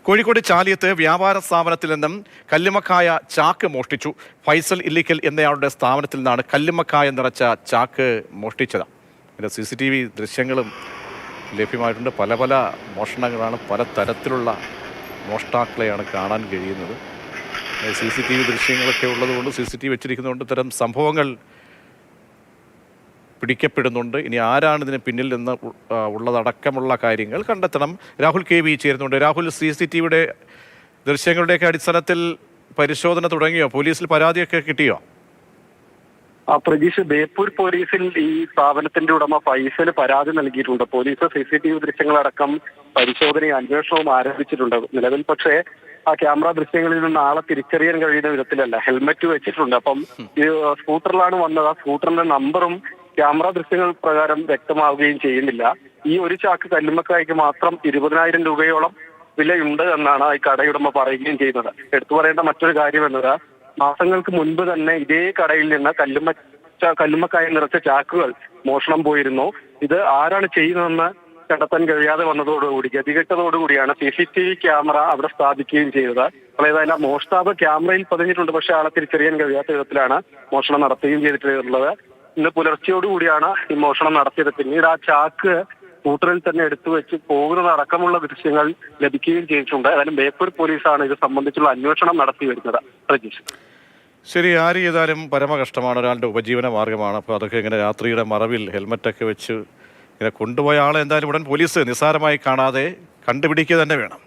കോഴിക്കോട് ചാലിയത്ത് വ്യാപാര സ്ഥാപനത്തിൽ നിന്നും കല്ലുമ്മക്കായ ചാക്ക് മോഷ്ടിച്ചു. ഫൈസൽ ഇല്ലിക്കൽ എന്നയാളുടെ സ്ഥാപനത്തിൽ നിന്നാണ് കല്ലുമ്മക്കായ നിറച്ച ചാക്ക് മോഷ്ടിച്ചത്. ഇതിൻ്റെ CCTV ദൃശ്യങ്ങളും ലഭ്യമായിട്ടുണ്ട്. പല പല മോഷണങ്ങളാണ്, പല തരത്തിലുള്ള മോഷ്ടാക്കളെയാണ് കാണാൻ കഴിയുന്നത്. CCTV ദൃശ്യങ്ങളൊക്കെ ഉള്ളതുകൊണ്ട്, CCTV വെച്ചിരിക്കുന്നതുകൊണ്ട് ഇത്തരം സംഭവങ്ങൾ പിടിക്കപ്പെടുന്നുണ്ട്. ഇനി ആരാണ് ഇതിന് പിന്നിൽ നിന്ന് ഉള്ളതടക്കമുള്ള കാര്യങ്ങൾ കണ്ടെത്തണം. രാഹുൽ KV ചേരുന്നുണ്ട്. രാഹുൽ, CCTVയുടെ ദൃശ്യങ്ങളുടെയൊക്കെ അടിസ്ഥാനത്തിൽ പരിശോധന തുടങ്ങിയോ? പോലീസിൽ പരാതിയൊക്കെ കിട്ടിയോ? പ്രജീഷ്, ബേപ്പൂർ പോലീസിൽ ഈ സ്ഥാപനത്തിന്റെ ഉടമ ഫൈസല് പരാതി നൽകിയിട്ടുണ്ട്. പോലീസ് CCTV ദൃശ്യങ്ങളടക്കം പരിശോധനയും അന്വേഷണവും ആരംഭിച്ചിട്ടുണ്ട്. നിലവിൽ പക്ഷേ ആ ക്യാമറ ദൃശ്യങ്ങളിൽ നിന്ന് ആളെ തിരിച്ചറിയാൻ കഴിയുന്ന വിധത്തിലല്ല. ഹെൽമെറ്റ് വെച്ചിട്ടുണ്ട്. അപ്പം ഈ സ്കൂട്ടറിലാണ് വന്നത്. ആ സ്കൂട്ടറിന്റെ നമ്പറും ക്യാമറ ദൃശ്യങ്ങൾ പ്രകാരം വ്യക്തമാവുകയും ചെയ്യുന്നില്ല. ഈ ഒരു ചാക്ക് കല്ലുമ്മക്കായ്ക്ക് മാത്രം 20,000 രൂപയോളം വിലയുണ്ട് എന്നാണ് ഈ കടയുടമ പറയുകയും ചെയ്യുന്നത്. എടുത്തു പറയേണ്ട മറ്റൊരു കാര്യം എന്നത്, മാസങ്ങൾക്ക് മുൻപ് തന്നെ ഇതേ കടയിൽ നിന്ന് കല്ലുമ്മക്കായ നിറച്ച ചാക്കുകൾ മോഷണം പോയിരുന്നു. ഇത് ആരാണ് ചെയ്യുന്നതെന്ന് കണ്ടെത്താൻ കഴിയാതെ വന്നതോടുകൂടി, ഗതികെട്ടതോടുകൂടിയാണ് CCTV ക്യാമറ അവിടെ സ്ഥാപിക്കുകയും ചെയ്തത്. അപ്പോൾ ഏതായാലും മോഷ്ടാവ് ക്യാമറയിൽ പതിഞ്ഞിട്ടുണ്ട്, പക്ഷെ ആളെ തിരിച്ചറിയാൻ കഴിയാത്ത വിധത്തിലാണ് മോഷണം നടത്തുകയും ചെയ്തിട്ടുള്ളത്. ഇന്ന് പുലർച്ചയോടുകൂടിയാണ് ഈ മോഷണം നടത്തിയത്. പിന്നീട് ആ ചാക്ക് സ്കൂട്ടറിൽ തന്നെ എടുത്തു വെച്ച് പോകുന്നതടക്കമുള്ള ദൃശ്യങ്ങൾ ലഭിക്കുകയും ചെയ്തിട്ടുണ്ട്. ഏതായാലും ബേപ്പൂർ പോലീസാണ് ഇത് സംബന്ധിച്ചുള്ള അന്വേഷണം നടത്തി വരുന്നത്. പ്രജീഷ്, ശരി, ആര് ചെയ്താലും പരമകഷ്ടമാണ്, ഒരാളുടെ ഉപജീവന മാർഗമാണ്. അപ്പോൾ അതൊക്കെ ഇങ്ങനെ രാത്രിയുടെ മറവിൽ ഹെൽമറ്റൊക്കെ വെച്ച് ഇങ്ങനെ കൊണ്ടുപോയ ആളെ എന്തായാലും ഉടൻ പോലീസ് നിസ്സാരമായി കാണാതെ കണ്ടുപിടിക്കുക തന്നെ വേണം.